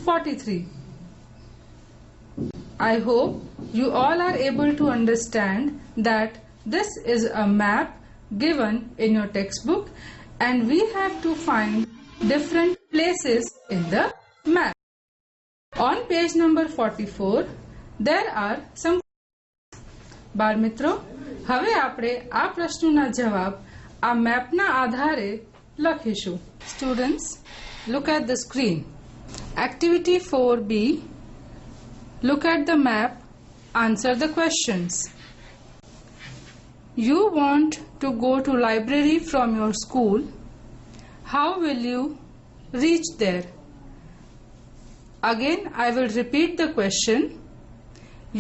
43. I hope you all are able to understand that this is a map given in your textbook and we have to find different places in the map. On page number 44, there are some. બાળ મિત્રો, હવે આપણે આ પ્રશ્નોના જવાબ આ મેપના આધારે લખીશું. Students, look at the screen. Activity 4B. Look at the map. Answer the questions. You want to go to library from your school. How will you reach there? Again, I will repeat the question.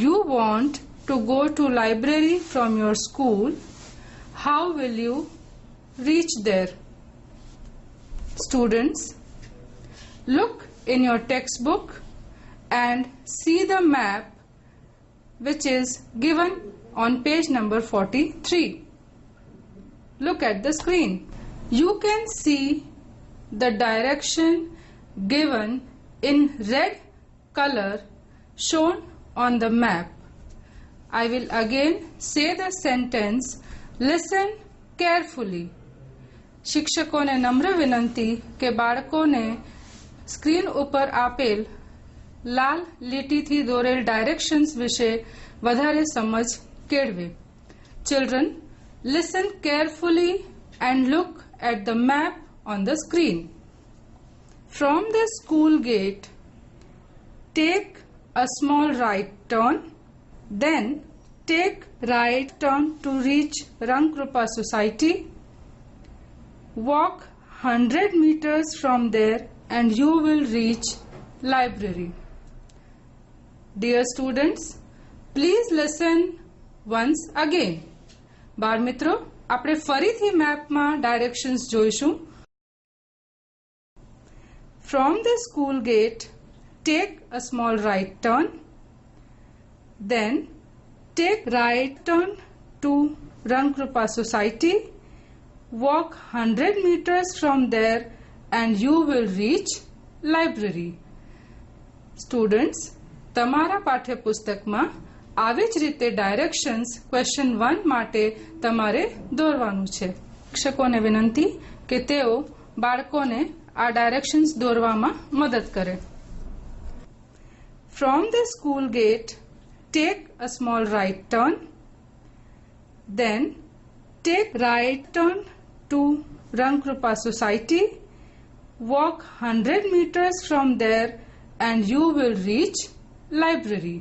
You want to go to library from your school. How will you reach there? Students, look in your textbook and see the map which is given on page number 43. Look at the screen. You can see the direction given in red color shown on the map. I will again say the sentence. Listen carefully. શિક્ષકોને નમ્ર વિનંતી કે બાળકોને screen ઉપર આપેલ લાલ લીટીથી દોરેલ directions વિશે વધારે સમજ કેળવે. Children, listen carefully and look at the map on the screen. From the school gate, take a small right turn. Then take right turn to reach Rangkrupa Society. Walk 100 meters from there and you will reach library. Dear students, please listen once again. બાળ મિત્રો, આપણે ફરીથી મેપમાં directions જોઈશું. From the school gate, take a small right turn. Then take right turn to Rangkrupa Society. Walk 100 meters from there and you will reach library. Students, તમારા પાઠ્યપુસ્તકમાં આવી જ રીતે directions question 1 માટે તમારે દોરવાનું છે. શિક્ષકોને વિનંતી કે તેઓ બાળકોને આ ડાયરેક્શન્સ દોરવામાં મદદ કરે. From the school gate, take a small right turn. Then take right turn to Rangkrupa Society. Walk 100 meters from there and you will reach library.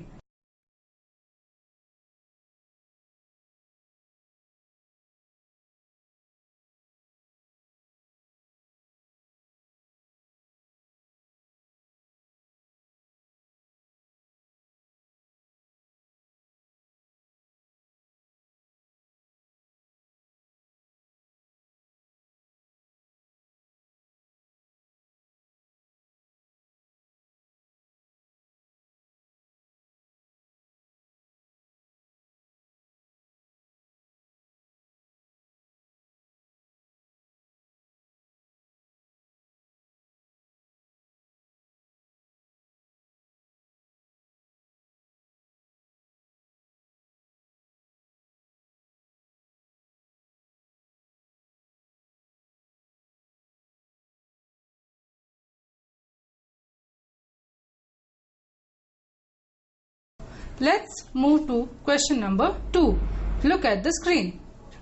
Let's move to question number 2. Look at the screen.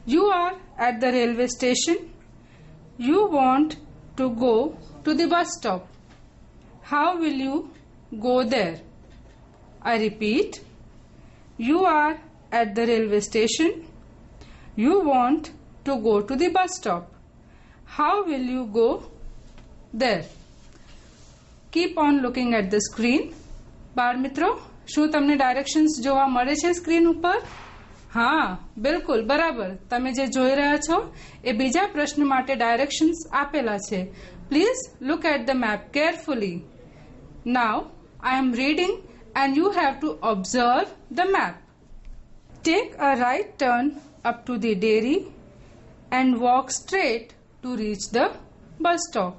You are at the railway station. You want to go to the bus stop. How will you go there? I repeat. You are at the railway station. You want to go to the bus stop. How will you go there? Keep on looking at the screen. બાળ મિત્રો, શું તમને directions જોવા મળે છે screen ઉપર? હા, બિલકુલ બરાબર. તમે જે જોઈ રહ્યા છો એ બીજા પ્રશ્ન માટે ડાયરેક્શન્સ આપેલા છે. Please look at the map carefully. Now I am reading and you have to observe the map. Take a right turn up to the dairy and walk straight to reach the bus stop.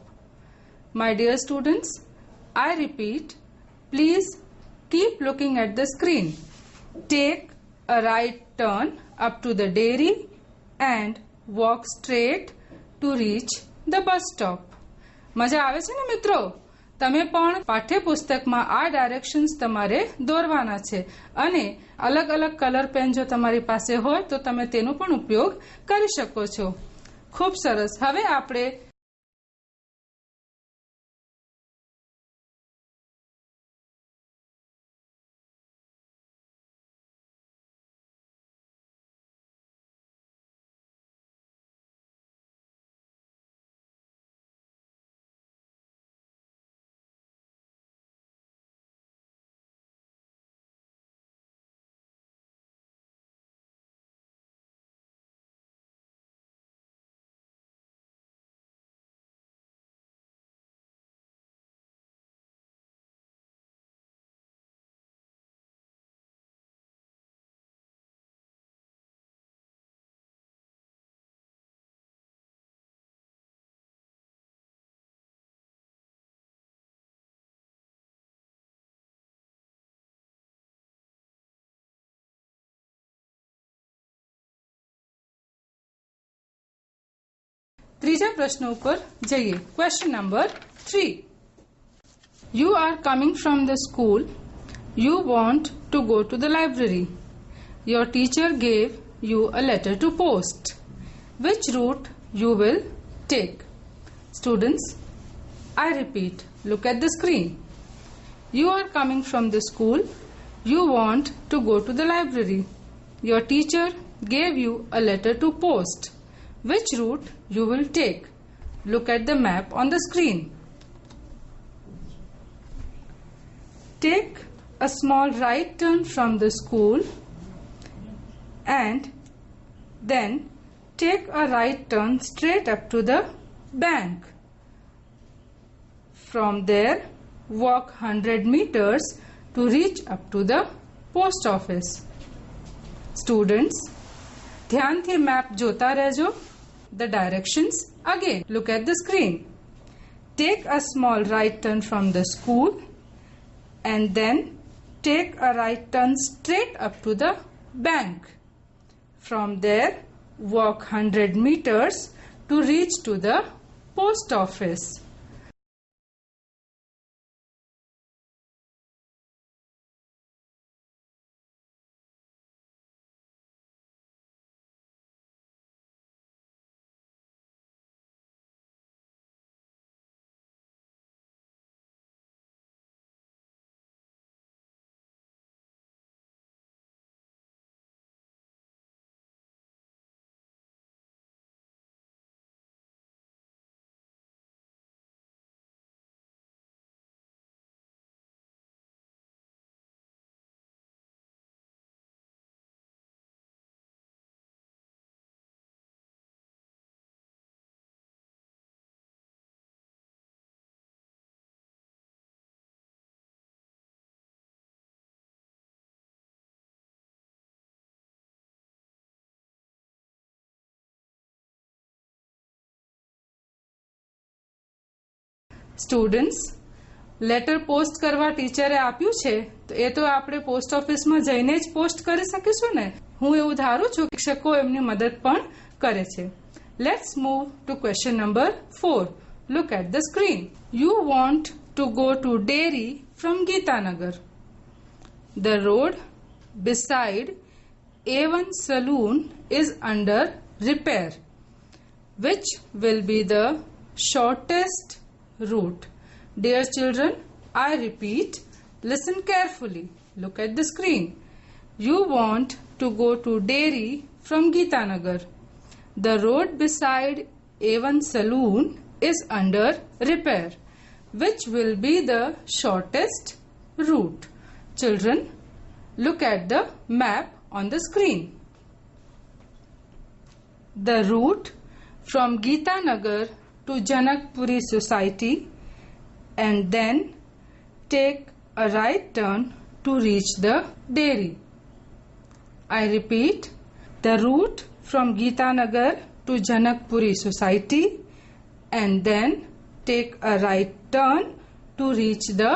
My dear students, I repeat, please keep looking at the screen. Take a right turn up to the dairy and walk straight to reach the bus stop. મજા આવે છે ને મિત્રો? તમે પણ પાઠ્યપુસ્તકમાં આ directions તમારે દોરવાના છે અને અલગ અલગ કલર પેન જો તમારી પાસે હોય તો તમે તેનો પણ ઉપયોગ કરી શકો છો. ખૂબ સરસ. હવે આપણે ત્રીજા પ્રશ્ન ઉપર જઈએ. Question number 3. You are coming from the school. You want to go to the library. Your teacher gave you a letter to post. Which route you will take? Students, I repeat, look at the screen. You are coming from the school. You want to go to the library. Your teacher gave you a letter to post. Which route you will take? Look at the map on the screen. Take a small right turn from the school and then take a right turn straight up to the bank. From there, walk 100 meters to reach up to the post office. Students, ધ્યાનથી map જોતા રહેજો. The directions again. Look at the screen. Take a small right turn from the school and then take a right turn straight up to the bank. From there, walk 100 meters to reach to the post office. Students, letter post કરવા ટીચરે આપ્યું છે તો એ તો આપણે post ઓફિસમાં જઈને જ post કરી શકીશું ને. હું એવું ધારું છું કે શિક્ષકો એમની મદદ પણ કરે છે. Let's move to question number 4. Look at the screen. You want to go to dairy from Geetanagar. The road beside A1 saloon is under repair. Which will be the shortest route? Dear children, I repeat, listen carefully. Look at the screen. You want to go to dairy from Geetanagar. The road beside A1 saloon is under repair. Which will be the shortest route? Children, look at the map on the screen. The route from Geetanagar to Janakpuri Society and then take a right turn to reach the dairy. I repeat, the route from Geetanagar to Janakpuri Society and then take a right turn to reach the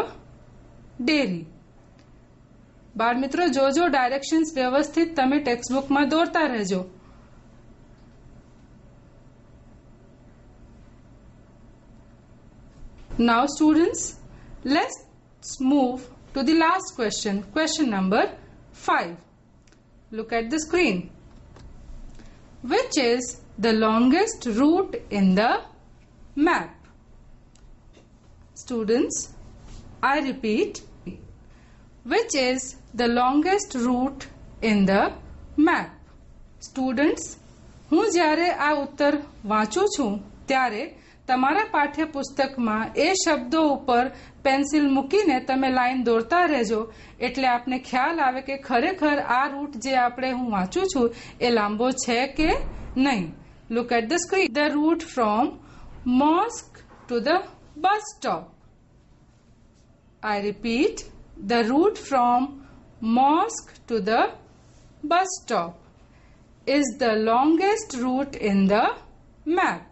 dairy. બાળ મિત્રો, જોજો directions વ્યવસ્થિત તમે ટેક્સ્ટબુકમાં દોરતા રહેજો. Now students, let's move to the last question, question number 5. Look at the screen. Which is the longest route in the map? Students, I repeat, which is the longest route in the map? Students, હું જ્યારે આ ઉત્તર વાંચું છું ત્યારે તમારા પાઠ્યપુસ્તકમાં એ શબ્દો ઉપર પેન્સિલ મૂકીને તમે લાઈન દોરતા રહેજો, એટલે આપને ખ્યાલ આવે કે ખરેખર આ રૂટ જે આપણે હું વાંચું છું એ લાંબો છે કે નહીં. Look at the screen. The route from mosque to the bus stop. I repeat, the route from mosque to the bus stop is the longest route in the map.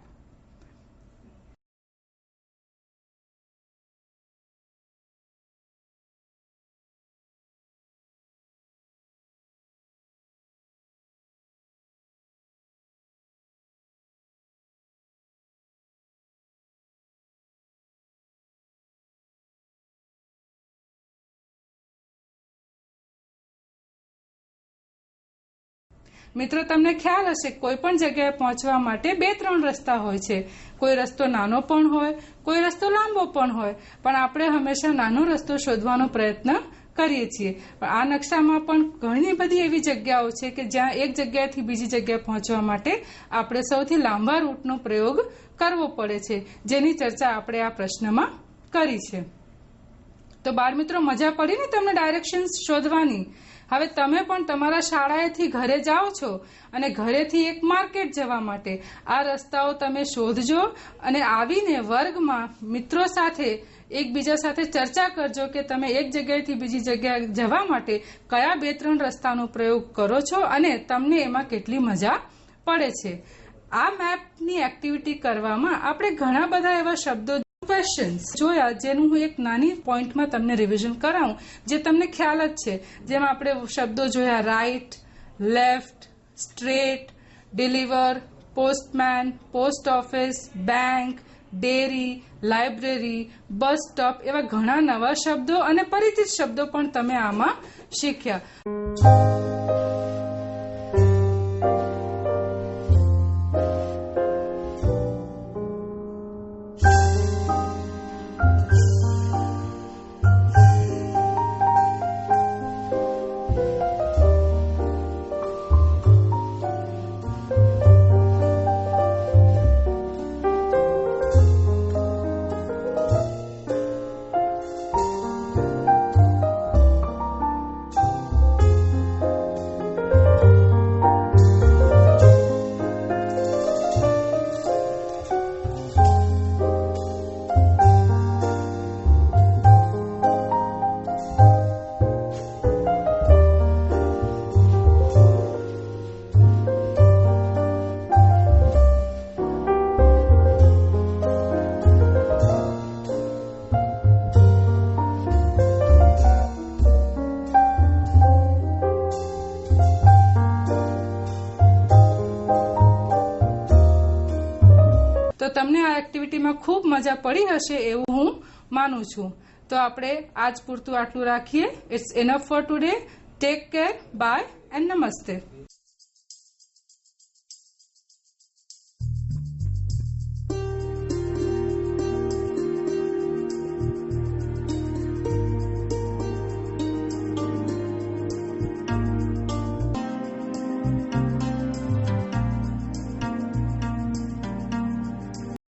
મિત્રો, તમને ખ્યાલ હશે કોઈ પણ જગ્યાએ પહોંચવા માટે 2-3 રસ્તા હોય છે. કોઈ રસ્તો નાનો પણ હોય, કોઈ રસ્તો લાંબો પણ હોય, પણ આપણે હંમેશા નાનો રસ્તો શોધવાનો પ્રયત્ન કરીએ છીએ. પણ આ નકશામાં પણ ઘણી બધી એવી જગ્યાઓ છે કે જ્યાં એક જગ્યાએથી બીજી જગ્યાએ પહોંચવા માટે આપણે સૌથી લાંબા રૂટનો પ્રયોગ કરવો પડે છે, જેની ચર્ચા આપણે આ પ્રશ્નમાં કરી છે. તો બાળ મિત્રો, મજા પડી ને તમને ડાયરેક્શન્સ શોધવાની? હવે તમે પણ તમારા શાળાએથી ઘરે જાઓ છો અને ઘરેથી એક માર્કેટ જવા માટે આ રસ્તાઓ તમે શોધજો અને આવીને વર્ગમાં મિત્રો સાથે એકબીજા સાથે ચર્ચા કરજો કે તમે એક જગ્યાએથી બીજી જગ્યાએ જવા માટે કયા 2-3 રસ્તાનો પ્રયોગ કરો છો અને તમને એમાં કેટલી મજા પડે છે. આ મેપની એક્ટિવિટી કરવામાં આપણે ઘણા બધા એવા શબ્દો ક્વેશ્ચન્સ જોયા, જેનું હું એક નાની પોઈન્ટમાં તમને રિવિઝન કરાવું, જે તમને ખ્યાલ જ છે. જેમાં આપણે શબ્દો જોયા right, left, straight, deliver, postman, post office, bank, dairy, library, bus stop, એવા ઘણા નવા શબ્દો અને પરિચિત શબ્દો પણ તમે આમાં શીખ્યા. તો તમને આ એક્ટિવિટીમાં ખૂબ મજા પડી હશે એવું હું માનું છું. તો આપણે આજ પૂરતું આટલું રાખીએ. It's enough for today. Take care. Bye and નમસ્તે.